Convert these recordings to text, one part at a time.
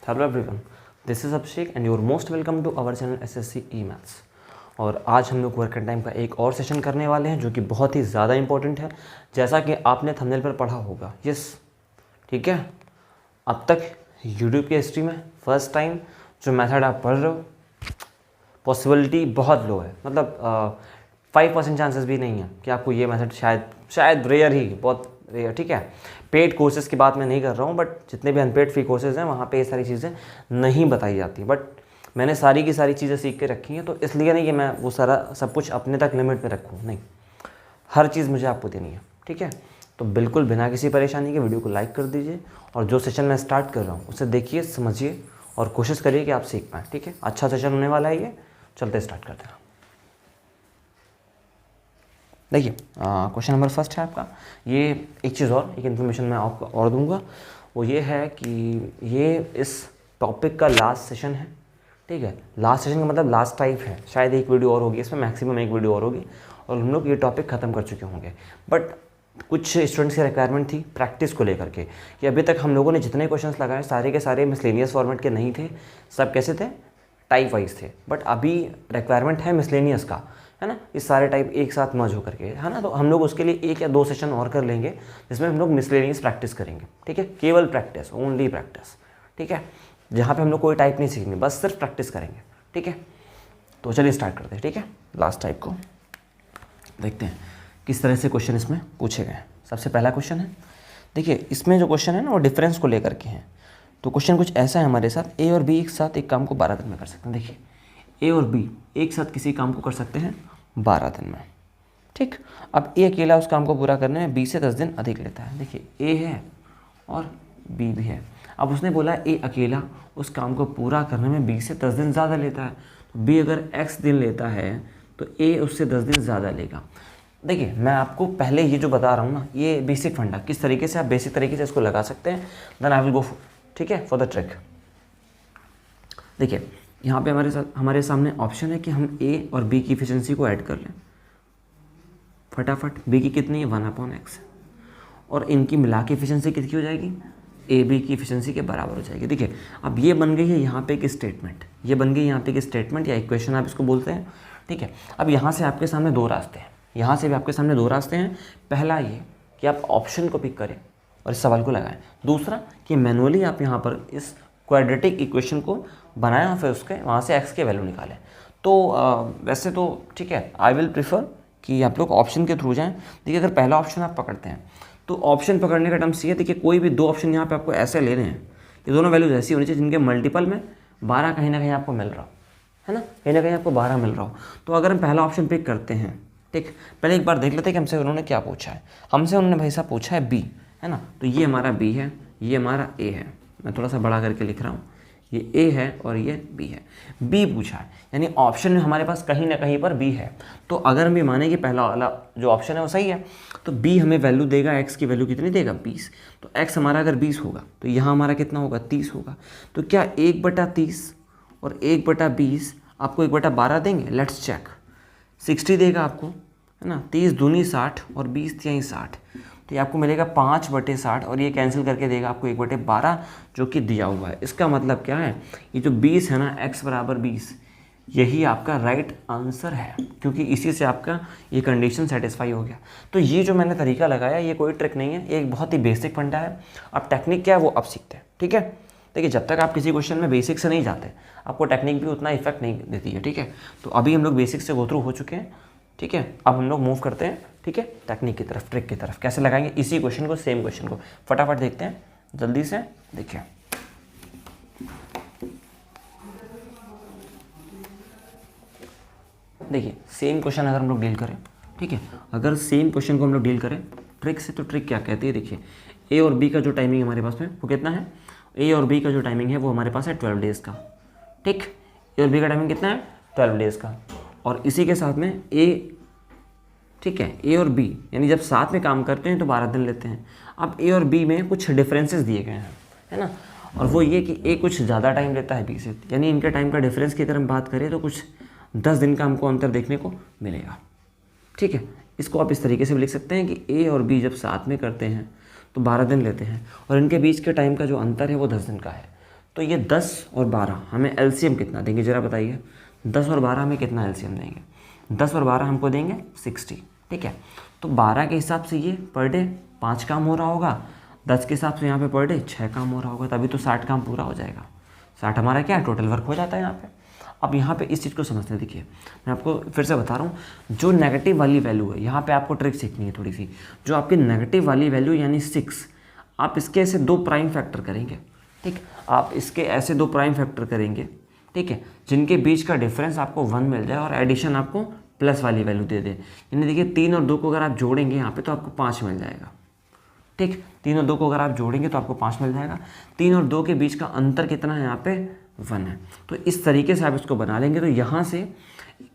Hello everyone, this is Abhishek and you are most welcome to our channel SSC E maths. और आज हम लोग work and time का एक और सेशन करने वाले हैं जो कि बहुत ही ज़्यादा इंपॉर्टेंट है, जैसा कि आपने थंबनेल पर पढ़ा होगा। यस, ठीक है। अब तक यूट्यूब की हिस्ट्री में फर्स्ट टाइम जो मेथड आप पढ़ रहे हो, पॉसिबिलिटी बहुत लो है, मतलब 5% चांसेस भी नहीं है कि आपको ये मेथड शायद रेयर ही, बहुत रेयर, ठीक है। पेड कोर्सेज़ की बात मैं नहीं कर रहा हूँ, बट जितने भी अनपेड फ्री कोर्सेज़ हैं वहाँ पे ये सारी चीज़ें नहीं बताई जाती। बट मैंने सारी की सारी चीज़ें सीख के रखी हैं, तो इसलिए नहीं कि मैं वो सारा सब कुछ अपने तक लिमिट में रखूँ, नहीं, हर चीज़ मुझे आपको देनी है, ठीक है। तो बिल्कुल बिना किसी परेशानी के वीडियो को लाइक कर दीजिए और जो सेशन मैं स्टार्ट कर रहा हूँ उसे देखिए, समझिए और कोशिश करिए कि आप सीख पाएँ, ठीक है। अच्छा सेशन होने वाला है ये, चलते स्टार्ट करते हैं। देखिए, क्वेश्चन नंबर फर्स्ट है आपका। ये एक चीज़ और, एक इन्फॉर्मेशन मैं आपको और दूंगा, वो ये है कि ये इस टॉपिक का लास्ट सेशन है, ठीक है। लास्ट सेशन का मतलब लास्ट टाइप है, शायद एक वीडियो और होगी इसमें, मैक्सिमम एक वीडियो और होगी और हम लोग ये टॉपिक ख़त्म कर चुके होंगे। बट कुछ स्टूडेंट्स की रिक्वायरमेंट थी प्रैक्टिस को लेकर के कि अभी तक हम लोगों ने जितने क्वेश्चंस लगाए सारे के सारे मिसलेनियस फॉर्मेट के नहीं थे, सब कैसे थे, टाइप वाइज थे। बट अभी रिक्वायरमेंट है मिसलेनियस का, है ना, ये सारे टाइप एक साथ मर्ज होकर के, है ना। तो हम लोग उसके लिए 1 या 2 सेशन और कर लेंगे जिसमें हम लोग मिसलेनियस प्रैक्टिस करेंगे, ठीक है। केवल प्रैक्टिस, ओनली प्रैक्टिस, ठीक है, जहाँ पे हम लोग कोई टाइप नहीं सीखेंगे, बस सिर्फ प्रैक्टिस करेंगे, ठीक है। तो चलिए स्टार्ट करते हैं, ठीक है। लास्ट टाइप को देखते हैं किस तरह से क्वेश्चन इसमें पूछे गए हैं। सबसे पहला क्वेश्चन है, देखिए इसमें जो क्वेश्चन है ना वो डिफरेंस को लेकर के हैं। तो क्वेश्चन कुछ ऐसा है हमारे साथ, ए और बी एक साथ एक काम को 12 दिन में कर सकते हैं। देखिए, ए और बी एक साथ किसी काम को कर सकते हैं 12 दिन में, ठीक। अब ए अकेला उस काम को पूरा करने में बी से 10 दिन अधिक लेता है। देखिए, ए है और बी भी है। अब उसने बोला ए अकेला उस काम को पूरा करने में बी से 10 दिन ज़्यादा लेता है। तो बी अगर x दिन लेता है तो ए उससे 10 दिन ज़्यादा लेगा। देखिए, मैं आपको पहले ये जो बता रहा हूँ ना, ये बेसिक फंडा, किस तरीके से आप बेसिक तरीके से इसको लगा सकते हैं, देन आई विल गो, ठीक है, फॉर द ट्रिक। देखिए, यहाँ पे हमारे सामने ऑप्शन है कि हम ए और बी की एफिशिएंसी को ऐड कर लें फटाफट। बी की कितनी है, 1/x, और इनकी मिला के एफिशिएंसी कितनी हो जाएगी, ए बी की एफिशिएंसी के बराबर हो जाएगी। देखिए, अब ये बन गई है यहाँ पे एक स्टेटमेंट, ये बन गई यहाँ पे एक स्टेटमेंट या इक्वेशन आप इसको बोलते हैं, ठीक है। अब यहाँ से आपके सामने 2 रास्ते हैं, यहाँ से भी आपके सामने 2 रास्ते हैं। पहला ये कि आप ऑप्शन को पिक करें और इस सवाल को लगाएं। दूसरा कि मैनुअली आप यहाँ पर इस क्वाड्रेटिक इक्वेशन को बनाएं और फिर उसके वहाँ से x के वैल्यू निकालें। तो वैसे तो ठीक है, आई विल प्रीफर कि आप लोग ऑप्शन के थ्रू जाएं। देखिए, अगर पहला ऑप्शन आप पकड़ते हैं तो ऑप्शन पकड़ने का टर्म्स ये है, देखिए कोई भी 2 ऑप्शन यहाँ पे आपको ऐसे लेने हैं, ये दोनों वैल्यूज ऐसी होनी चाहिए जिनके मल्टीपल में 12 कहीं ना कहीं आपको मिल रहा हो, है ना, कहीं ना कहीं आपको 12 मिल रहा हो। तो अगर हम पहला ऑप्शन पिक करते हैं, ठीक, पहले एक बार देख लेते हैं कि हमसे उन्होंने क्या पूछा है। हमसे उन्होंने भाई साहब पूछा है बी, है ना, तो ये हमारा बी है, ये हमारा ए है। मैं थोड़ा सा बड़ा करके लिख रहा हूँ, ये ए है और ये बी है। बी पूछा है, यानी ऑप्शन में हमारे पास कहीं ना कहीं पर बी है। तो अगर हम ये माने कि पहला वाला जो ऑप्शन है वो सही है, तो बी हमें वैल्यू देगा, एक्स की वैल्यू कितनी देगा, 20। तो एक्स हमारा अगर 20 होगा तो यहाँ हमारा कितना होगा, 30 होगा। तो क्या 1/30 और 1/20 आपको 1/12 देंगे, लेट्स चेक। 60 देगा आपको, है ना, 30 दूनी 60 और 20 तिहाई 60, तो ये आपको मिलेगा 5/60 और ये कैंसिल करके देगा आपको 1/12 जो कि दिया हुआ है। इसका मतलब क्या है, ये जो 20 है ना, x = 20, यही आपका राइट आंसर है, क्योंकि इसी से आपका ये कंडीशन सेटिस्फाई हो गया। तो ये जो मैंने तरीका लगाया ये कोई ट्रिक नहीं है, ये एक बहुत ही बेसिक फंडा है। अब टेक्निक क्या है वो अब सीखते हैं, ठीक है। देखिए, जब तक आप किसी क्वेश्चन में बेसिक से नहीं जाते आपको टेक्निक भी उतना इफेक्ट नहीं देती है, ठीक है। तो अभी हम लोग बेसिक से गो थ्रू हो चुके हैं, ठीक है। अब हम लोग मूव करते हैं, ठीक है, टेक्निक की तरफ, ट्रिक की तरफ। कैसे लगाएंगे इसी क्वेश्चन को, सेम क्वेश्चन को फटाफट देखते हैं जल्दी से। देखिए, सेम क्वेश्चन अगर हम लोग डील करें, ठीक है, अगर सेम क्वेश्चन को हम लोग डील करें ट्रिक से, तो ट्रिक क्या कहती है, देखिए ए और बी का जो टाइमिंग हमारे पास में वो कितना है, ए और बी का जो टाइमिंग है वो हमारे पास है 12 डेज़ का, ठीक। ए और बी का टाइमिंग कितना है, 12 डेज़ का। और इसी के साथ में ए, ठीक है, ए और बी यानी जब साथ में काम करते हैं तो 12 दिन लेते हैं। अब ए और बी में कुछ डिफरेंसेस दिए गए हैं, है ना, और वो ये कि ए कुछ ज़्यादा टाइम लेता है बी से, यानी इनके टाइम का डिफरेंस की अगर हम बात करें तो कुछ 10 दिन का हमको अंतर देखने को मिलेगा, ठीक है। इसको आप इस तरीके से भी लिख सकते हैं कि ए और बी जब साथ में करते हैं तो 12 दिन लेते हैं और इनके बीच के टाइम का जो अंतर है वो 10 दिन का है। तो ये 10 और 12 हमें एलसीएम कितना देंगे ज़रा बताइए। 10 और 12 हमें कितना एलसीएम देंगे? 10 और 12 हमको देंगे 60, ठीक है। तो 12 के हिसाब से ये पर डे 5 काम हो रहा होगा, 10 के हिसाब से यहाँ पे पर डे 6 काम हो रहा होगा, तभी तो 60 काम पूरा हो जाएगा। 60 हमारा क्या है, टोटल वर्क हो जाता है यहाँ पे। अब यहाँ पे इस चीज़ को समझते हैं। देखिए मैं आपको फिर से बता रहा हूँ, जो नेगेटिव वाली वैल्यू है यहाँ पे आपको ट्रिक सीखनी है थोड़ी सी। जो आपकी नेगेटिव वाली वैल्यू यानी 6, आप इसके ऐसे 2 प्राइम फैक्टर करेंगे, ठीक। आप इसके ऐसे 2 प्राइम फैक्टर करेंगे, ठीक है, जिनके बीच का डिफरेंस आपको 1 मिल जाए और एडिशन आपको प्लस वाली वैल्यू दे दे। यानी देखिए 3 और 2 को अगर आप जोड़ेंगे यहाँ पे तो आपको 5 मिल जाएगा, ठीक। 3 और 2 को अगर आप जोड़ेंगे तो आपको 5 मिल जाएगा। 3 और 2 के बीच का अंतर कितना है यहाँ पे, 1 है। तो इस तरीके से आप इसको बना लेंगे। तो यहाँ से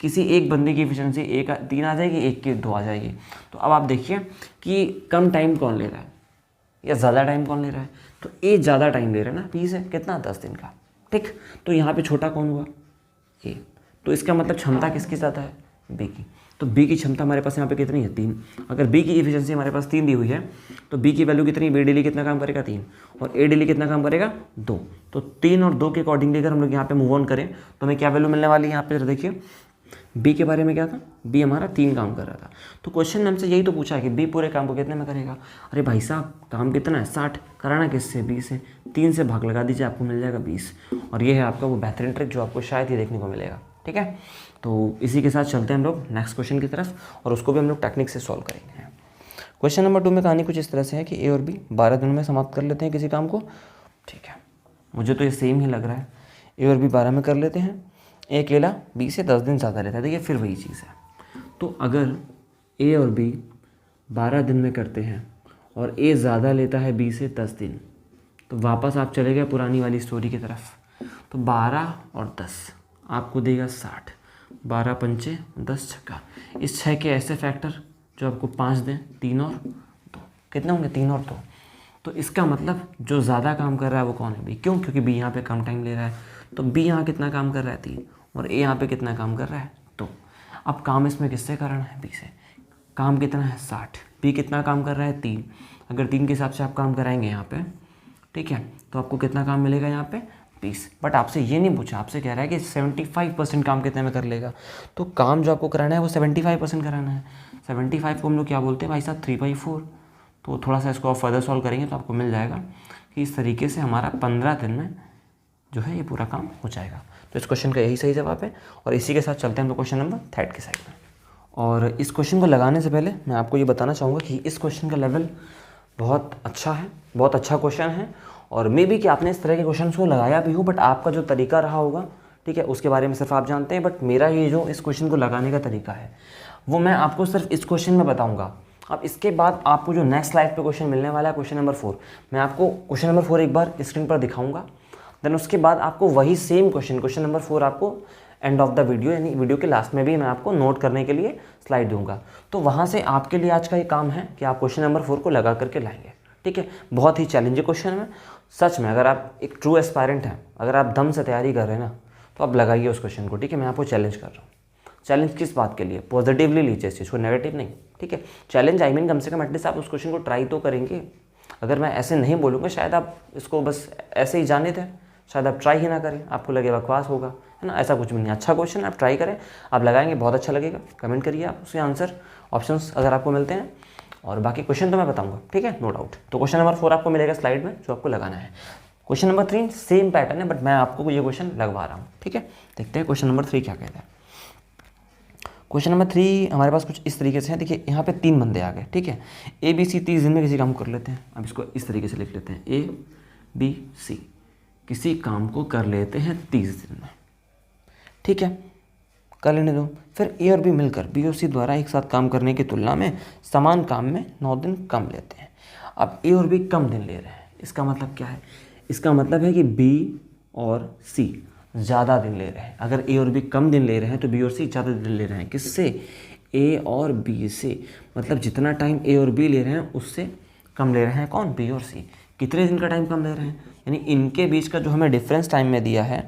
किसी एक बंदे की एफिशिएंसी 3 आ जाएगी, एक की 2 आ जाएगी। तो अब आप देखिए कि कम टाइम कौन ले रहा है या ज़्यादा टाइम कौन ले रहा है। तो ए ज़्यादा टाइम ले रहा है ना, बी से कितना, 10 दिन का, ठीक। तो यहाँ पे छोटा कौन हुआ, ए। तो इसका मतलब क्षमता किसकी ज़्यादा है, बी की। तो बी की क्षमता हमारे पास यहाँ पे कितनी है, 3। अगर बी की एफिशिएंसी हमारे पास 3 दी हुई है तो बी की वैल्यू कितनी, बी डेली कितना काम करेगा, 3, और ए डेली कितना काम करेगा, 2। तो 3 और 2 के अकॉर्डिंगली अगर हम लोग यहाँ पे मूव ऑन करें तो हमें क्या वैल्यू मिलने वाली है। यहाँ पे देखिए बी के बारे में क्या था, बी हमारा 3 काम कर रहा था। तो क्वेश्चन ने हमसे यही तो पूछा है कि बी पूरे काम को कितने में करेगा। अरे भाई साहब काम कितना है, 60, कराना किससे, 20 से। 3 से भाग लगा दीजिए, आपको मिल जाएगा 20। और ये है आपका वो बेहतरीन ट्रिक जो आपको शायद ही देखने को मिलेगा, ठीक है। तो इसी के साथ चलते हैं हम लोग नेक्स्ट क्वेश्चन की तरफ, और उसको भी हम लोग टेक्निक से सॉल्व करेंगे। क्वेश्चन नंबर 2 में कहानी कुछ इस तरह से है कि ए और बी 12 दिनों में समाप्त कर लेते हैं किसी काम को, ठीक है। मुझे तो ये सेम ही लग रहा है, ए और बी 12 में कर लेते हैं। ए अकेला बी से 10 दिन ज़्यादा लेता है। देखिए फिर वही चीज़ है। तो अगर ए और बी 12 दिन में करते हैं और ए ज़्यादा लेता है बी से 10 दिन, तो वापस आप चले गए पुरानी वाली स्टोरी की तरफ। तो 12 और 10 आपको देगा 60। 12 पंचे 10 छक्का। इस 6 के ऐसे फैक्टर जो आपको 5 दें, 3 और 2, कितने होंगे, 3 और 2। तो इसका मतलब जो ज़्यादा काम कर रहा है वो कौन है, बी। क्यों, क्योंकि बी यहाँ पे कम टाइम ले रहा है। तो बी यहाँ कितना काम कर रहा है, 3, और ए यहाँ पे कितना काम कर रहा है, 2। अब काम इसमें किससे करना है, बी से। काम कितना है, 60। बी कितना काम कर रहा है, 3। अगर 3 के हिसाब से आप काम कराएंगे यहाँ पे, ठीक है, तो आपको कितना काम मिलेगा यहाँ पे, 20। बट आपसे ये नहीं पूछा, आपसे कह रहा है कि 75% काम कितने में कर लेगा। तो काम जो आपको कराना है वो 75% कराना है। 75 को हम लोग क्या बोलते हैं भाई साहब, 3/4। तो थोड़ा सा इसको आप फर्दर सॉल्व करेंगे तो आपको मिल जाएगा कि इस तरीके से हमारा 15 दिन में जो है ये पूरा काम हो जाएगा। तो इस क्वेश्चन का यही सही जवाब है। और इसी के साथ चलते हैं हम लोग क्वेश्चन नंबर 3 की साइड में। और इस क्वेश्चन को लगाने से पहले मैं आपको ये बताना चाहूँगा कि इस क्वेश्चन का लेवल बहुत अच्छा है, बहुत अच्छा क्वेश्चन है। और मे बी कि आपने इस तरह के क्वेश्चन को लगाया भी हो, बट आपका जो तरीका रहा होगा, ठीक है, उसके बारे में सिर्फ आप जानते हैं। बट मेरा ये जो इस क्वेश्चन को लगाने का तरीका है वो मैं आपको सिर्फ इस क्वेश्चन में बताऊंगा। अब इसके बाद आपको जो नेक्स्ट स्लाइड पे क्वेश्चन मिलने वाला है, क्वेश्चन नंबर 4, मैं आपको क्वेश्चन नंबर 4 एक बार स्क्रीन पर दिखाऊंगा। देन उसके बाद आपको वही सेम क्वेश्चन नंबर 4 आपको एंड ऑफ द वीडियो यानी वीडियो के लास्ट में भी मैं आपको नोट करने के लिए स्लाइड दूंगा। तो वहाँ से आपके लिए आज का ये काम है कि आप क्वेश्चन नंबर 4 को लगा करके लाएंगे, ठीक है। बहुत ही चैलेंजिंग क्वेश्चन है सच में। अगर आप एक ट्रू एस्पायरेंट हैं, अगर आप दम से तैयारी कर रहे हैं ना, तो आप लगाइए उस क्वेश्चन को, ठीक है। मैं आपको चैलेंज कर रहा हूँ। चैलेंज किस बात के लिए, पॉजिटिवली लीजिए इस चीज़ को, नेगेटिव नहीं, ठीक है। चैलेंज आई मीन कम से कम एटलीस्ट आप उस क्वेश्चन को ट्राई तो करेंगे। अगर मैं ऐसे नहीं बोलूँगा शायद आप इसको बस ऐसे ही जाने थे, शायद आप ट्राई ही ना करें, आपको लगे बकवास होगा, है ना। ऐसा कुछ भी नहीं, अच्छा क्वेश्चन, आप ट्राई करें, आप लगाएंगे बहुत अच्छा लगेगा। कमेंट करिए आप उसके आंसर ऑप्शंस अगर आपको मिलते हैं, और बाकी क्वेश्चन तो मैं बताऊंगा, ठीक है, नो डाउट। तो क्वेश्चन नंबर 4 आपको मिलेगा स्लाइड में जो आपको लगाना है। क्वेश्चन नंबर 3 सेम पैटर्न है, बट मैं आपको ये क्वेश्चन लगवा रहा हूँ, ठीक है। देखते हैं क्वेश्चन नंबर 3 क्या कहता है। क्वेश्चन नंबर 3 हमारे पास कुछ इस तरीके से है। देखिए यहाँ पे 3 बंदे आ गए, ठीक है। ए बी सी 30 दिन में किसी काम कर लेते हैं। अब इसको इस तरीके से लिख लेते हैं, ए बी सी किसी काम को कर लेते हैं 30 दिन में, ठीक है, कर लेने दो। फिर ए और बी मिलकर बी और सी द्वारा एक साथ काम करने की तुलना में समान काम में 9 दिन कम लेते हैं। अब ए और बी कम दिन ले रहे हैं, इसका मतलब क्या है, इसका मतलब है कि बी और सी ज़्यादा दिन ले रहे हैं। अगर ए और बी कम दिन ले रहे हैं तो बी और सी ज़्यादा दिन ले रहे हैं। किससे, ए और बी से, मतलब जितना टाइम ए और बी ले रहे हैं उससे कम ले रहे हैं कौन, बी और सी। कितने दिन का टाइम कम ले रहे हैं, यानी इनके बीच का जो हमें डिफरेंस टाइम में दिया है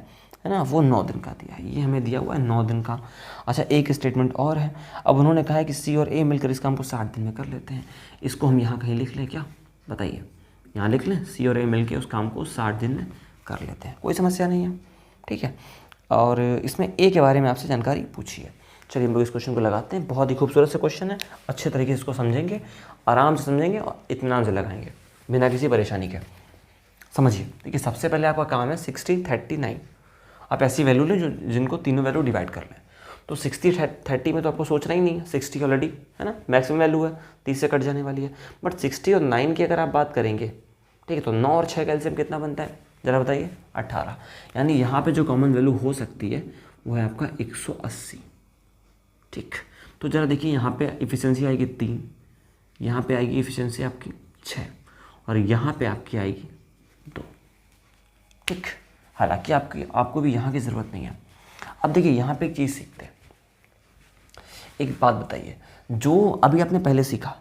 ना, वो 9 दिन का दिया है। ये हमें दिया हुआ है 9 दिन का। अच्छा एक स्टेटमेंट और है। अब उन्होंने कहा है कि सी और ए मिलकर इस काम को 60 दिन में कर लेते हैं। इसको हम यहाँ कहीं लिख लें क्या, बताइए, यहाँ लिख लें, सी और ए मिलकर उस काम को 60 दिन में कर लेते हैं, कोई समस्या नहीं है, ठीक है। और इसमें ए के बारे में आपसे जानकारी पूछी है। चलिए हम लोग इस क्वेश्चन को लगाते हैं। बहुत ही खूबसूरत से क्वेश्चन है, अच्छे तरीके से इसको समझेंगे, आराम से समझेंगे और इत्मीनान से लगाएंगे बिना किसी परेशानी के। समझिए, देखिए सबसे पहले आपका काम है 60 39। आप ऐसी वैल्यू लें जो जिनको तीनों वैल्यू डिवाइड कर लें। तो 60 30 में तो आपको सोचना ही नहीं है, 60 ऑलरेडी है ना, मैक्सिमम वैल्यू है, 30 से कट जाने वाली है। बट 60 और 9 की अगर आप बात करेंगे, ठीक है, तो 9 और 6 का एलसीएम कितना बनता है, ज़रा बताइए, 18। यानी यहाँ पे जो कॉमन वैल्यू हो सकती है वो है आपका 180, ठीक। तो ज़रा देखिए, यहाँ पे इफिशिएंसी आएगी 3, यहाँ पे आएगी इफिशिएंसी आपकी 6 और यहाँ पे आपकी आएगी 2, ठीक। हालांकि आपको भी यहाँ की ज़रूरत नहीं है। अब देखिए यहाँ पे एक चीज़ सीखते हैं, एक बात बताइए, जो अभी आपने पहले सीखा,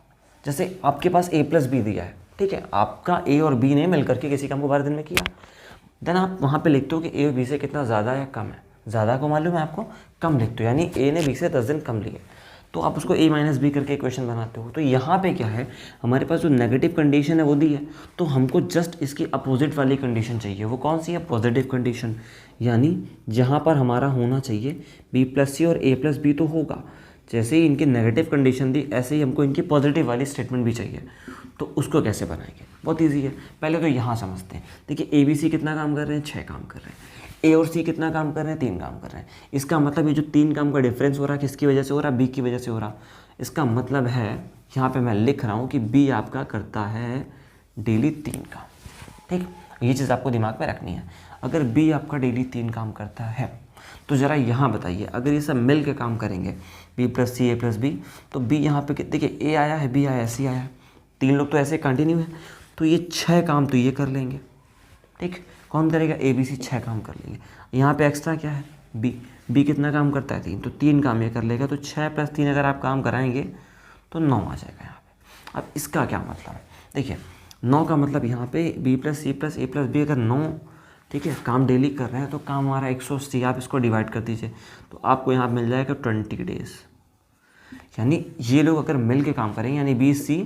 जैसे आपके पास a + b दिया है, ठीक है, आपका a और b ने मिलकर के किसी काम को 12 दिन में किया, देन आप वहाँ पे लिखते हो कि a और b से कितना ज़्यादा या कम है। ज़्यादा को मालूम है आपको, कम लिखते हो, यानी a ने b से 10 दिन कम लिए, तो आप उसको a - b करके इक्वेशन बनाते हो। तो यहाँ पे क्या है, हमारे पास जो नेगेटिव कंडीशन है वो दी है, तो हमको जस्ट इसकी अपोजिट वाली कंडीशन चाहिए। वो कौन सी है, पॉजिटिव कंडीशन, यानी जहाँ पर हमारा होना चाहिए b + c और a + b तो होगा। जैसे ही इनकी नेगेटिव कंडीशन दी, ऐसे ही हमको इनकी पॉजिटिव वाली स्टेटमेंट भी चाहिए। तो उसको कैसे बनाएंगे, बहुत ईजी है। पहले तो यहाँ समझते हैं। देखिए ए बी सी कितना काम कर रहे हैं, 6 काम कर रहे हैं। ए और सी कितना काम कर रहे हैं, 3 काम कर रहे हैं। इसका मतलब ये जो 3 काम का डिफरेंस हो रहा है किसकी वजह से हो रहा है, बी की वजह से हो रहा। इसका मतलब है यहाँ पे मैं लिख रहा हूँ कि बी आपका करता है डेली 3 काम, ठीक। ये चीज़ आपको दिमाग में रखनी है। अगर बी आपका डेली 3 काम करता है, तो ज़रा यहाँ बताइए, अगर ये सब मिल के काम करेंगे b + c a + b, तो b यहाँ पे देखिए a आया है, b आया है, c आया है, 3 लोग तो ऐसे कंटिन्यू है, तो ये 6 काम तो ये कर लेंगे, ठीक। कौन करेगा, a b c 6 काम कर लेंगे। यहाँ पे एक्स्ट्रा क्या है, b कितना काम करता है, 3, तो 3 काम ये कर लेगा। तो 6 + 3 अगर आप काम कराएंगे तो 9 आ जाएगा यहाँ पे। अब इसका क्या मतलब है, देखिए 9 का मतलब यहाँ पे b + c + a + b अगर 9, ठीक है, काम डेली कर रहे हैं, तो काम हमारा 180, आप इसको डिवाइड कर दीजिए, तो आपको यहाँ मिल जाएगा 20 डेज़। यानी ये लोग अगर मिल के काम करेंगे, यानी बी सी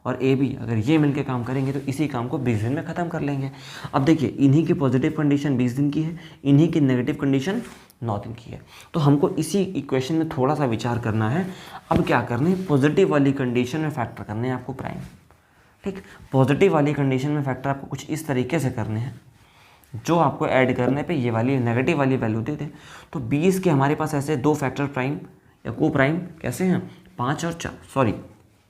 और ए बी अगर ये मिल के काम करेंगे, तो इसी काम को 20 दिन में ख़त्म कर लेंगे। अब देखिए, इन्हीं की पॉजिटिव कंडीशन 20 दिन की है, इन्हीं की नेगेटिव कंडीशन 9 दिन की है। तो हमको इसी इक्वेशन में थोड़ा सा विचार करना है। अब क्या करना है, पॉजिटिव वाली कंडीशन में फैक्टर करने हैं आपको प्राइम, ठीक। पॉजिटिव वाली कंडीशन में फैक्टर आपको कुछ इस तरीके से करने हैं, जो आपको ऐड करने पे ये वाली नेगेटिव वाली वैल्यू दे दे। तो 20 के हमारे पास ऐसे 2 फैक्टर प्राइम या को प्राइम कैसे हैं, 5 और 4, सॉरी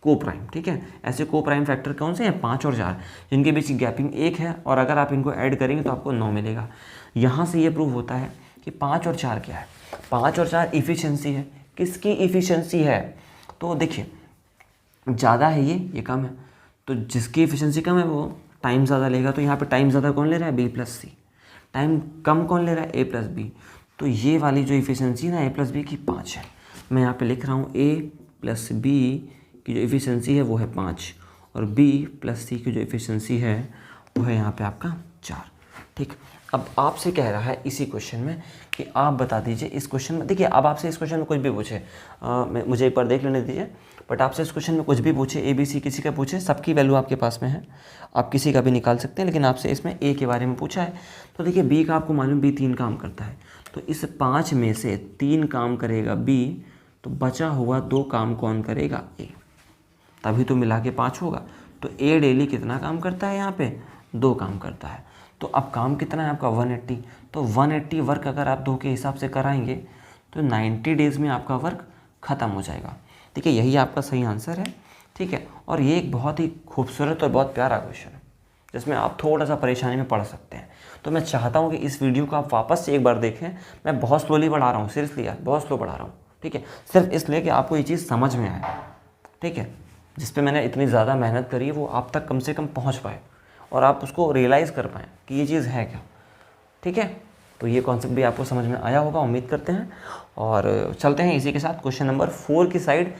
को प्राइम, ठीक है। ऐसे को प्राइम फैक्टर कौन से हैं, 5 और 4, जिनके बीच गैपिंग 1 है, और अगर आप इनको ऐड करेंगे तो आपको 9 मिलेगा। यहाँ से ये प्रूव होता है कि 5 और 4 क्या है, 5 और 4 इफिशियंसी है। किसकी इफिशियंसी है, तो देखिए ज़्यादा है ये कम है, तो जिसकी इफिशियंसी कम है वो टाइम ज़्यादा लेगा। तो यहाँ पे टाइम ज़्यादा कौन ले रहा है, b + c, टाइम कम कौन ले रहा है, a + b। तो ये वाली जो इफिशियंसी है ना, a + b की 5 है। मैं यहाँ पे लिख रहा हूँ a + b की जो इफिशियंसी है वो है 5, और b + c की जो इफिशियंसी है वो है यहाँ पे आपका 4, ठीक। अब आपसे कह रहा है इसी क्वेश्चन में कि आप बता दीजिए इस क्वेश्चन में, देखिए अब आपसे इस क्वेश्चन में कुछ भी पूछे, मुझे एक बार देख लेने दीजिए, बट आपसे इस क्वेश्चन में कुछ भी पूछे, ए बी सी किसी का पूछे, सबकी वैल्यू आपके पास में है, आप किसी का भी निकाल सकते हैं, लेकिन आपसे इसमें ए के बारे में पूछा है। तो देखिए बी का आपको मालूम, बी 3 काम करता है, तो इस 5 में से 3 काम करेगा बी, तो बचा हुआ 2 काम कौन करेगा, ए, तभी तो मिला के 5 होगा। तो ए डेली कितना काम करता है, यहाँ पे 2 काम करता है। तो अब काम कितना है आपका 180, तो 180 वर्क अगर आप 2 के हिसाब से कराएंगे तो 90 डेज़ में आपका वर्क ख़त्म हो जाएगा। ठीक है, यही आपका सही आंसर है, ठीक है। और ये एक बहुत ही खूबसूरत और बहुत प्यारा क्वेश्चन है, जिसमें आप थोड़ा सा परेशानी में पढ़ सकते हैं। तो मैं चाहता हूँ कि इस वीडियो को आप वापस से एक बार देखें। मैं बहुत स्लोली बढ़ा रहा हूँ, सीरियसली यार, बहुत स्लो बढ़ा रहा हूँ, ठीक है, सिर्फ इसलिए कि आपको ये चीज़ समझ में आए, ठीक है। जिस पे मैंने इतनी ज़्यादा मेहनत करी है वो आप तक कम से कम पहुँच पाए और आप उसको रियलाइज़ कर पाएँ कि ये चीज़ है क्या, ठीक है। तो ये कॉन्सेप्ट भी आपको समझ में आया होगा, उम्मीद करते हैं। और चलते हैं इसी के साथ क्वेश्चन नंबर 4 की साइड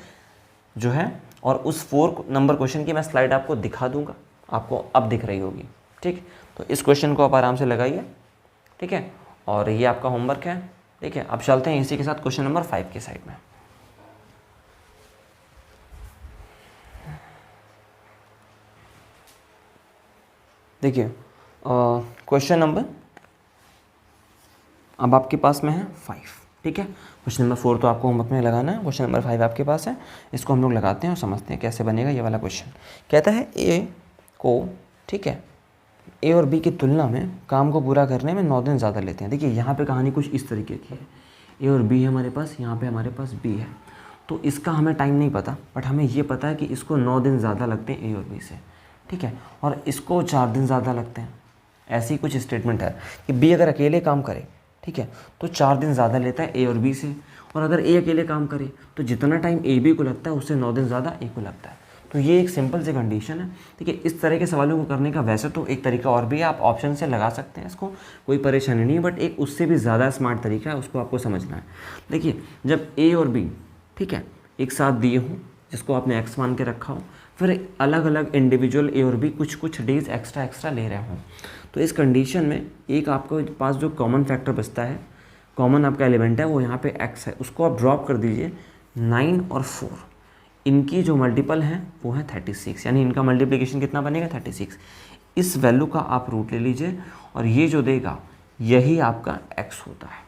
जो है, और उस 4 नंबर क्वेश्चन की मैं स्लाइड आपको दिखा दूंगा, आपको अब दिख रही होगी, ठीक। तो इस क्वेश्चन को आप आराम से लगाइए, ठीक है, और ये आपका होमवर्क है, ठीक है। अब चलते हैं इसी के साथ क्वेश्चन नंबर 5 की साइड में। देखिए क्वेश्चन नंबर अब आपके पास में है 5, ठीक है। क्वेश्चन नंबर 4 तो आपको होमवर्क में लगाना है, क्वेश्चन नंबर 5 आपके पास है, इसको हम लोग लगाते हैं और समझते हैं कैसे बनेगा ये वाला क्वेश्चन। कहता है ए को, ठीक है, ए और बी की तुलना में काम को पूरा करने में 9 दिन ज़्यादा लेते हैं। देखिए यहाँ पे कहानी कुछ इस तरीके की है, ए और बी है हमारे पास, यहाँ पे हमारे पास बी है, तो इसका हमें टाइम नहीं पता, बट हमें ये पता है कि इसको 9 दिन ज़्यादा लगते हैं ए और बी से, ठीक है, और इसको 4 दिन ज़्यादा लगते हैं। ऐसी कुछ स्टेटमेंट है कि बी अगर अकेले काम करे, ठीक है, तो 4 दिन ज़्यादा लेता है ए और बी से, और अगर ए अकेले काम करे तो जितना टाइम ए बी को लगता है उससे 9 दिन ज़्यादा ए को लगता है। तो ये एक सिंपल सी कंडीशन है, ठीक है। इस तरह के सवालों को करने का वैसे तो एक तरीका और भी है, आप ऑप्शन से लगा सकते हैं इसको, कोई परेशानी नहीं है, बट एक उससे भी ज़्यादा स्मार्ट तरीका है, उसको आपको समझना है। देखिए जब ए और बी, ठीक है, एक साथ दिए हों, जिसको आपने एक्स मान के रखा हो, फिर अलग अलग इंडिविजुअल ए और बी कुछ कुछ डेज एक्स्ट्रा ले रहे हों, तो इस कंडीशन में एक आपके पास जो कॉमन फैक्टर बचता है, कॉमन आपका एलिमेंट है वो यहाँ पे एक्स है, उसको आप ड्रॉप कर दीजिए। 9 और 4 इनकी जो मल्टीपल हैं वो है 36, यानी इनका मल्टीप्लिकेशन कितना बनेगा 36। इस वैल्यू का आप रूट ले लीजिए और ये जो देगा यही आपका x होता है।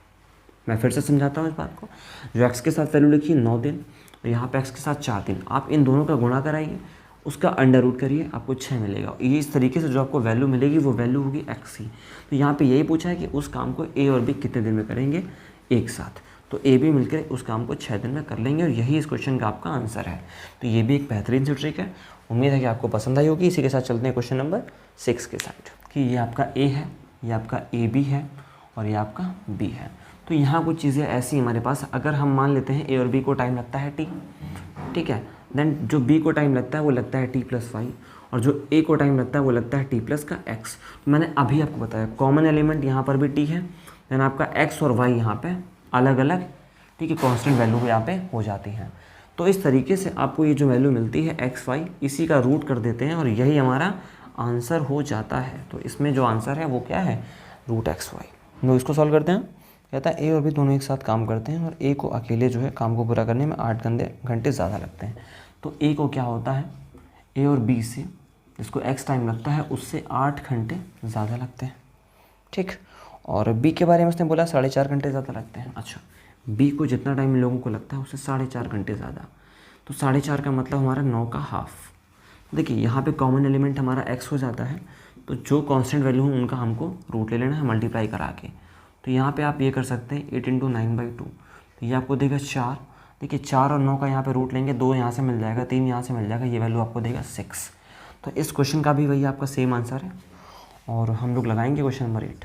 मैं फिर से समझाता हूँ इस बात को। जो x के साथ वैल्यू लिखी 9 दिन, और यहाँ पे x के साथ 4 दिन, आप इन दोनों का गुणा कराइए, उसका अंडर रूट करिए, आपको 6 मिलेगा। ये इस तरीके से जो आपको वैल्यू मिलेगी वो वैल्यू होगी x ही। तो यहाँ पे यही पूछा है कि उस काम को a और b कितने दिन में करेंगे एक साथ, तो ए बी मिलकर उस काम को 6 दिन में कर लेंगे, और यही इस क्वेश्चन का आपका आंसर है। तो ये भी एक बेहतरीन सी ट्रिक है, उम्मीद है कि आपको पसंद आई होगी। इसी के साथ चलते हैं क्वेश्चन नंबर 6 के साइड, कि ये आपका ए है, ये आपका ए बी है और ये आपका बी है। तो यहाँ कुछ चीज़ें ऐसी हमारे पास, अगर हम मान लेते हैं ए और बी को टाइम लगता है टी, ठीक है, देन जो बी को टाइम लगता है वो लगता है t+5, और जो ए को टाइम लगता है वो लगता है t+x। मैंने अभी आपको बताया कॉमन एलिमेंट यहाँ पर भी t है, देन आपका x और y यहाँ पे अलग अलग, ठीक है, कांस्टेंट वैल्यू यहाँ पे हो जाती हैं। तो इस तरीके से आपको ये जो वैल्यू मिलती है x y, इसी का रूट कर देते हैं और यही हमारा आंसर हो जाता है। तो इसमें जो आंसर है वो क्या है, रूट x y। हम लोग इसको सॉल्व करते हैं। कहता है ए और बी दोनों एक साथ काम करते हैं और ए को अकेले जो है काम को पूरा करने में 8 घंटे ज़्यादा लगते हैं। तो ए को क्या होता है, ए और बी से जिसको x टाइम लगता है उससे 8 घंटे ज़्यादा लगते हैं, ठीक। और बी के बारे में उसने बोला 4.5 घंटे ज़्यादा लगते हैं। अच्छा, बी को जितना टाइम इन लोगों को लगता है उससे 4.5 घंटे ज़्यादा, तो 4.5 का मतलब हमारा 9 का हाफ। देखिए यहाँ पे कॉमन एलिमेंट हमारा x हो जाता है, तो जो कांस्टेंट वैल्यू हो उनका हमको रूट ले लेना है मल्टीप्लाई करा के। तो यहाँ पे आप ये कर सकते हैं 8 × 9/2, तो ये आपको देगा 4। देखिए 4 और 9 का यहाँ पे रूट लेंगे, 2 यहाँ से मिल जाएगा, 3 यहाँ से मिल जाएगा, ये वैल्यू आपको देगा 6। तो इस क्वेश्चन का भी वही आपका सेम आंसर है, और हम लोग लगाएंगे क्वेश्चन नंबर 8।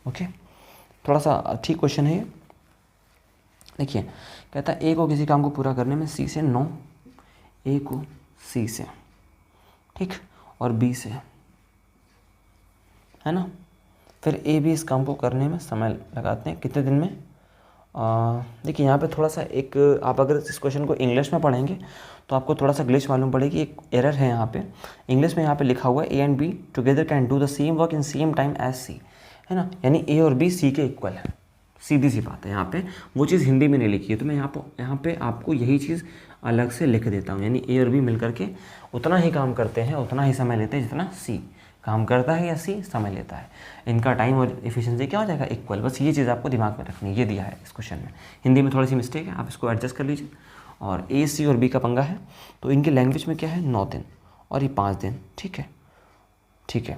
ओके, थोड़ा सा ठीक क्वेश्चन है ये। देखिए कहता है ए को किसी काम को पूरा करने में सी से 9, ए को सी से, ठीक, और बी से, है ना। फिर ए बी इस काम को करने में समय लगाते हैं कितने दिन में। देखिए यहाँ पे थोड़ा सा एक, आप अगर इस क्वेश्चन को इंग्लिश में पढ़ेंगे तो आपको थोड़ा सा ग्लिच मालूम पड़ेगी, एक एरर है यहाँ पे। इंग्लिश में यहाँ पे लिखा हुआ है A and B together can do the same work in same time as C, है ना, यानी ए और बी सी के इक्वल है। सीधी सी बात है, यहाँ पे वो चीज़ हिंदी में नहीं लिखी है, तो मैं यहाँ पे आपको यही चीज़ अलग से लिख देता हूँ, यानी ए और बी मिल करके उतना ही काम करते हैं, उतना ही समय लेते हैं जितना सी काम करता है या सी समय लेता है। इनका टाइम और एफिशिएंसी क्या हो जाएगा, इक्वल। बस ये चीज़ आपको दिमाग में रखनी है, ये दिया है इस क्वेश्चन में। हिंदी में थोड़ी सी मिस्टेक है, आप इसको एडजस्ट कर लीजिए। और ए सी और बी का पंगा है, तो इनकी लैंग्वेज में क्या है 9 दिन और ये 5 दिन, ठीक है, ठीक है।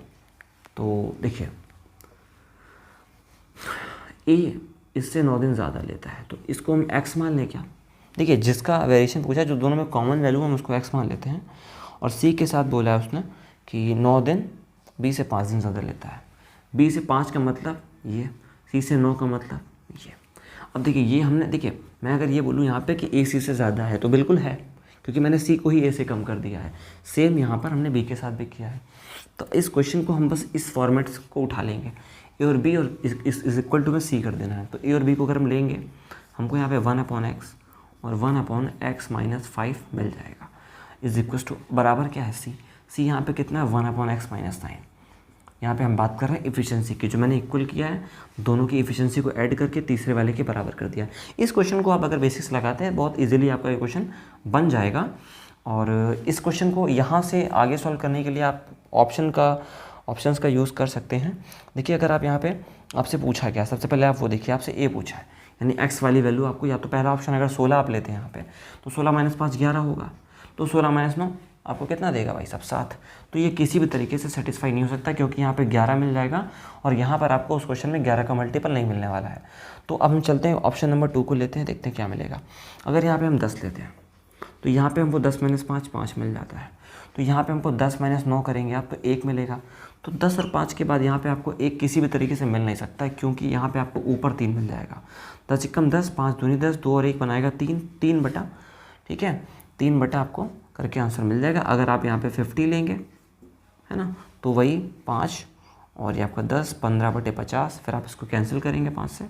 तो देखिए ए इससे 9 दिन ज़्यादा लेता है, तो इसको हम x मान लें क्या। देखिए जिसका वेरिएशन पूछा है, जो दोनों में कॉमन वैल्यू हम उसको x मान लेते हैं, और c के साथ बोला है उसने कि 9 दिन b से 5 दिन ज़्यादा लेता है। b से 5 का मतलब ये, c से 9 का मतलब ये। अब देखिए ये हमने, देखिए मैं अगर ये बोलूँ यहाँ पे कि a c से ज़्यादा है तो बिल्कुल है, क्योंकि मैंने c को ही a से कम कर दिया है। सेम यहाँ पर हमने b के साथ भी किया है। तो इस क्वेश्चन को हम बस इस फॉर्मेट को उठा लेंगे, ए और बी, और इस इक्वल टू में सी कर देना है। तो ए और बी को अगर हम लेंगे, हमको यहाँ पे 1/x और 1/x - 5 मिल जाएगा, इज इक्वल टू बराबर क्या है सी यहाँ पे कितना है 1/x - 9। यहाँ पे हम बात कर रहे हैं इफिशिएंसी की, जो मैंने इक्वल किया है, दोनों की इफिशिएंसी को ऐड करके तीसरे वाले के बराबर कर दिया। इस क्वेश्चन को आप अगर बेसिक्स लगाते हैं बहुत ईजिली आपका ये क्वेश्चन बन जाएगा। और इस क्वेश्चन को यहाँ से आगे सॉल्व करने के लिए आप ऑप्शंस का यूज़ कर सकते हैं। देखिए अगर आप यहाँ पे आपसे पूछा क्या, सबसे पहले आप वो देखिए, आपसे ए पूछा है, यानी एक्स वाली वैल्यू आपको, या तो पहला ऑप्शन अगर 16 आप लेते हैं यहाँ पे, तो 16 - 5 11 होगा, तो 16 - 9 आपको कितना देगा भाई साहब 7। तो ये किसी भी तरीके से सेटिस्फाई नहीं हो सकता, क्योंकि यहाँ पे 11 मिल जाएगा और यहाँ पर आपको उस क्वेश्चन में 11 का मल्टीपल नहीं मिलने वाला है। तो अब हम चलते हैं ऑप्शन नंबर 2 को लेते हैं, देखते हैं क्या मिलेगा। अगर यहाँ पे हम 10 लेते हैं तो यहाँ पे हमको 10 - 5 5 मिल जाता है। तो यहाँ पे हमको 10 - 9 करेंगे आप तो 1 मिलेगा। तो 10 और 5 के बाद यहाँ पे आपको 1 किसी भी तरीके से मिल नहीं सकता है, क्योंकि यहाँ पे आपको ऊपर 3 मिल जाएगा। 10 × 10 5 दूनी 10, 2 और 1 बनाएगा 3, 3 बटा, ठीक है, 3 बटा आपको करके आंसर मिल जाएगा। अगर आप यहाँ पे 50 लेंगे, है ना, तो वही 5 और ये आपका 10, 15/50, फिर आप इसको कैंसिल करेंगे 5 से,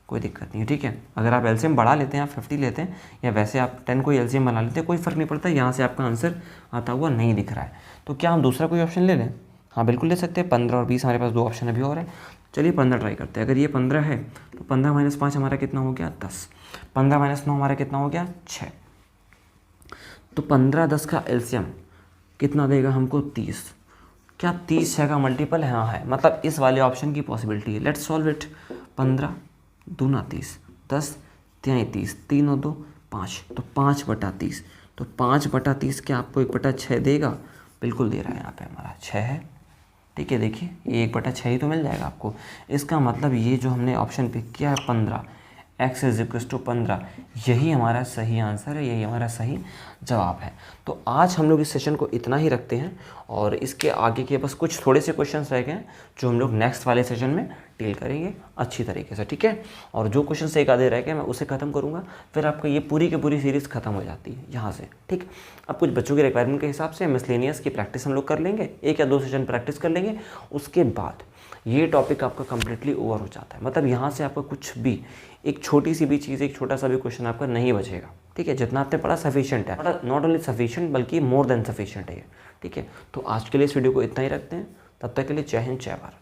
कोई दिक्कत नहीं है, ठीक है। अगर आप एलसीएम बढ़ा लेते हैं, आप 50 लेते हैं, या वैसे आप 10 को एलसीएम बना लेते हैं, कोई फ़र्क नहीं पड़ता, यहाँ से आपका आंसर आता हुआ नहीं दिख रहा है। तो क्या हम दूसरा कोई ऑप्शन ले लें? हाँ बिल्कुल ले सकते हैं। 15 और 20 हमारे पास 2 ऑप्शन अभी और है। चलिए 15 ट्राई करते हैं। अगर ये 15 है तो 15 - 5 हमारा कितना हो गया 10, 15 - 9 हमारा कितना हो गया 6। तो 15 10 का एलसीएम कितना देगा हमको 30। क्या 30 6 का मल्टीपल है? हाँ है, मतलब इस वाले ऑप्शन की पॉसिबिलिटी है। Let's solve it. 15 दूना 30, 10 तिहाई 30, 3 और 2 5, तो 5/30। तो 5/30 क्या आपको 1/6 देगा? बिल्कुल दे रहा है, यहाँ पे हमारा 6 है, ठीक है। देखिए ये 1/6 ही तो मिल जाएगा आपको। इसका मतलब ये जो हमने ऑप्शन पिक किया है 15, x = 15, यही हमारा सही आंसर है, यही हमारा सही जवाब है। तो आज हम लोग इस सेशन को इतना ही रखते हैं, और इसके आगे के बस कुछ थोड़े से क्वेश्चंस रह गए हैं जो हम लोग नेक्स्ट वाले सेशन में डील करेंगे अच्छी तरीके से, ठीक है। और जो क्वेश्चन एक आधे रह गए मैं उसे ख़त्म करूँगा, फिर आपका ये पूरी की पूरी सीरीज़ ख़त्म हो जाती है यहाँ से, ठीक। अब कुछ बच्चों के रिक्वायरमेंट के हिसाब से मिसलेनियस की प्रैक्टिस हम लोग कर लेंगे, 1 या 2 सेशन प्रैक्टिस कर लेंगे, उसके बाद ये टॉपिक आपका कम्प्लीटली ओवर हो जाता है। मतलब यहाँ से आपका कुछ भी एक छोटी सी भी चीज़, एक छोटा सा भी क्वेश्चन आपका नहीं बचेगा, ठीक है। जितना आपने पढ़ा सफिशिएंट है, नॉट ओनली सफिशिएंट बल्कि मोर देन सफिशिएंट है ये, ठीक है। तो आज के लिए इस वीडियो को इतना ही रखते हैं, तब तक के लिए जय हिंद जय भारत।